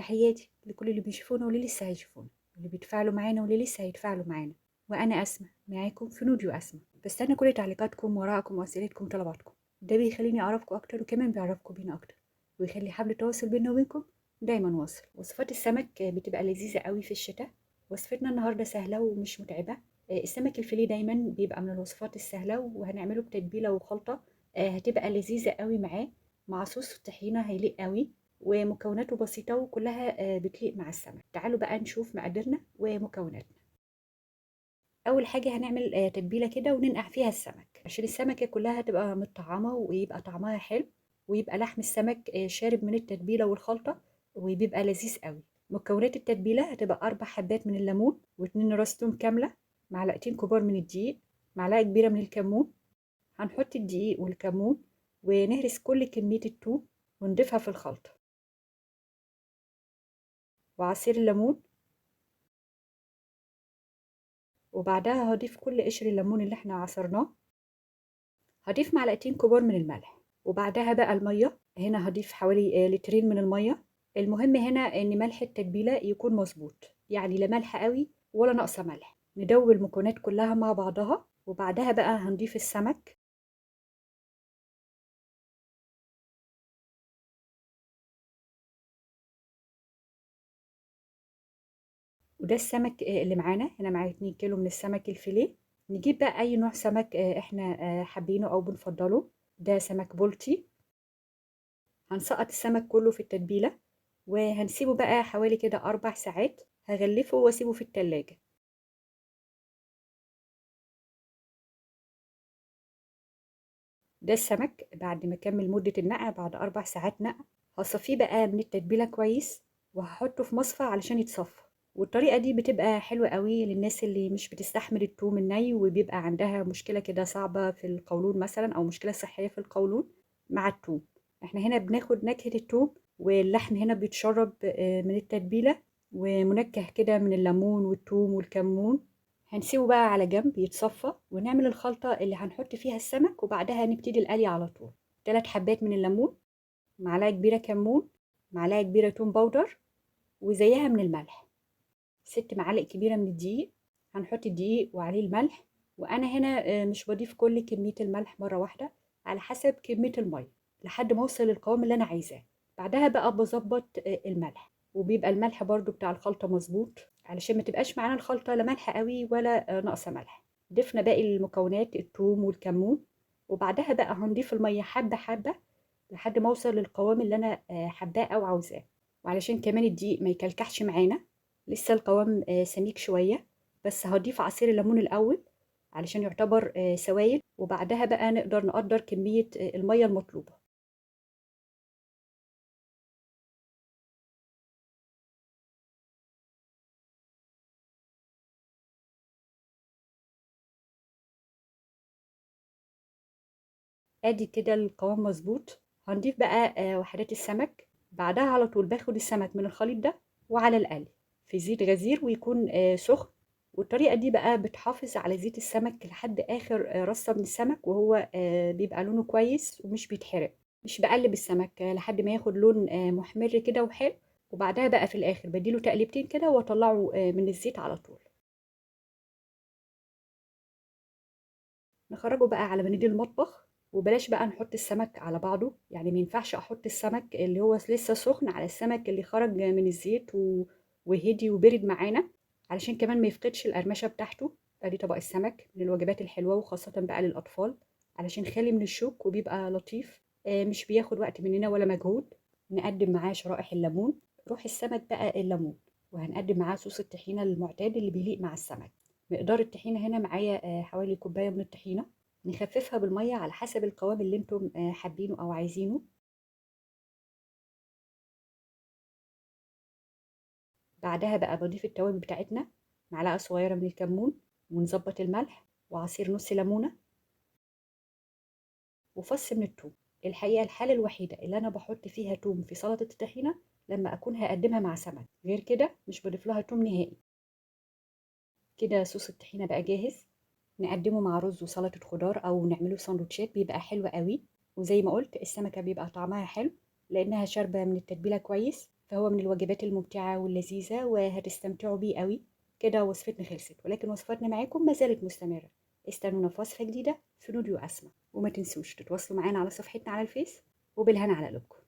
تحياتي لكل اللي بيشوفونا واللي لسه هيشوفونا، واللي بيتفاعلوا معانا واللي لسه هيتفاعلوا معانا. وأنا أسمة معاكم في نوديو أسمة، بستنى كل تعليقاتكم وآرائكم وأسئلتكم وطلباتكم. ده بيخليني أعرفكم أكتر وكمان بيعرفكم بينا أكتر، ويخلي حبل التواصل بيننا وبينكم دايما واصل. وصفات السمك بتبقى لذيذة قوي في الشتاء. وصفتنا النهاردة سهلة ومش متعبة. السمك الفيليه دايما بيبقى من الوصفات السهلة، وهنعمله بتتبيلة وخلطة هتبقى لذيذة قوي معاه، مع صوص الطحينة هيليق قوي، ومكوناته بسيطة وكلها بتليق مع السمك. تعالوا بقى نشوف مقاديرنا ومكوناتنا. أول حاجة هنعمل تتبيلة كده وننقع فيها السمك عشان السمكة كلها تبقى متطعمة ويبقى طعمها حلو، ويبقى لحم السمك شارب من التتبيلة والخلطة، وبيبقى لذيذ قوي. مكونات التتبيلة هتبقى 4 حبات من الليمون، و2 راس توم كاملة، معلقتين كبار من الدقيق، معلقة كبيرة من الكمون. هنحط الدقيق والكمون ونهرس كل كمية التوم ونضيفها في الخلطة، وعصير الليمون. وبعدها هضيف كل قشر الليمون اللي احنا عصرناه. هضيف معلقتين كبار من الملح، وبعدها بقى المية. هنا هضيف حوالي لترين من المية. المهم هنا ان ملح التتبيلة يكون مظبوط، يعني لا ملح قوي ولا ناقصة ملح. ندوب المكونات كلها مع بعضها، وبعدها بقى هنضيف السمك. وده السمك اللي معانا هنا. معايا 2 كيلو من السمك الفيليه. نجيب بقى اي نوع سمك احنا حابينه او بنفضله. ده سمك بولتي. هنسقط السمك كله في التتبيلة، وهنسيبه بقى حوالي كده 4 ساعات. هغلفه واسيبه في التلاجة. ده السمك بعد ما كمل مدة النقع، بعد 4 ساعات نقع. هصفيه بقى من التتبيلة كويس، وهحطه في مصفى علشان يتصفى. والطريقة دي بتبقى حلوة قوي للناس اللي مش بتستحمل الثوم الني، وبيبقى عندها مشكلة كده صعبة في القولون مثلا، أو مشكلة صحية في القولون مع الثوم. احنا هنا بناخد نكهة الثوم، واللحم هنا بيتشرب من التتبيلة، ومنكه كده من الليمون والثوم والكمون. هنسيبه بقى على جنب يتصفى، ونعمل الخلطة اللي هنحط فيها السمك، وبعدها نبتدي القلي على طول. 3 حبات من الليمون، معلقة كبيرة كمون، معلقة كبيرة توم باودر، وزيها من الملح. 6 معالق كبيرة من الدقيق. هنحط الدقيق وعليه الملح. وأنا هنا مش بضيف كل كمية الملح مرة واحدة، على حسب كمية المية لحد ما أوصل للقوام اللي أنا عايزاه. بعدها بقى بظبط الملح، وبيبقى الملح برضو بتاع الخلطة مظبوط، علشان ما تبقاش معانا الخلطة لا ملح قوي ولا ناقصة ملح. ضفنا باقي المكونات الثوم والكمون، وبعدها بقى هنضيف المية حبة حبة لحد ما اوصل للقوام اللي انا حباه او عاوزاه. وعلشان كمان الدقيق ما يكلكعش معانا، لسه القوام سميك شوية، بس هضيف عصير الليمون الاول علشان يعتبر سوائل، وبعدها بقى نقدر نقدر كمية المية المطلوبة. ادي كده القوام مظبوط. هنضيف بقى وحدات السمك. بعدها على طول باخد السمك من الخليط ده وعلى القلي في زيت غزير ويكون سخن. والطريقة دي بقى بتحافظ على زيت السمك لحد آخر رصة من السمك، وهو بيبقى لونه كويس ومش بيتحرق. مش بقلب السمك لحد ما ياخد لون محمر كده وحلو، وبعدها بقى في الآخر بديله تقليبتين كده واطلعه من الزيت على طول. نخرجه بقى على مناديل المطبخ، وبلاش بقى نحط السمك على بعضه. يعني ما ينفعش احط السمك اللي هو لسه سخن على السمك اللي خرج من الزيت وهدي وبرد معانا، علشان كمان ما يفقدش القرمشة بتاعته. ادي طبق السمك من الوجبات الحلوة، وخاصة بقى للأطفال، علشان خالي من الشوك وبيبقى لطيف، مش بياخد وقت مننا ولا مجهود. نقدم معاه شرائح الليمون، روح السمك بقى الليمون. وهنقدم معاه صوص الطحينة المعتاد اللي بيليق مع السمك. مقدار الطحينة هنا معايا حوالي كوباية من الطحينة. نخففها بالمية على حسب القوام اللي انتم حابينه او عايزينه. بعدها بقى بضيف التوابل بتاعتنا، معلقة صغيرة من الكمون، ونظبط الملح، وعصير نص ليمونة، وفص من الثوم. الحقيقة الحالة الوحيدة اللي انا بحط فيها توم في سلطة الطحينة لما اكون هقدمها مع سمك، غير كده مش بضيف لها توم نهائي. كده صوص الطحينة بقى جاهز. نقدمه مع رز وسلطة خضار، أو نعمله سندوتشات، بيبقى حلو قوي. وزي ما قلت السمكة بيبقى طعمها حلو لأنها شاربة من التتبيلة كويس، فهو من الوجبات الممتعة واللذيذة وهتستمتعوا بيه قوي. كده وصفتنا خلصت، ولكن وصفاتنا معاكم ما زالت مستمرة. استنونا في وصفة جديدة في نوديو أسماء، وما تنسوش تتواصلوا معانا على صفحتنا على الفيس. وبالهنا على قلوبكم.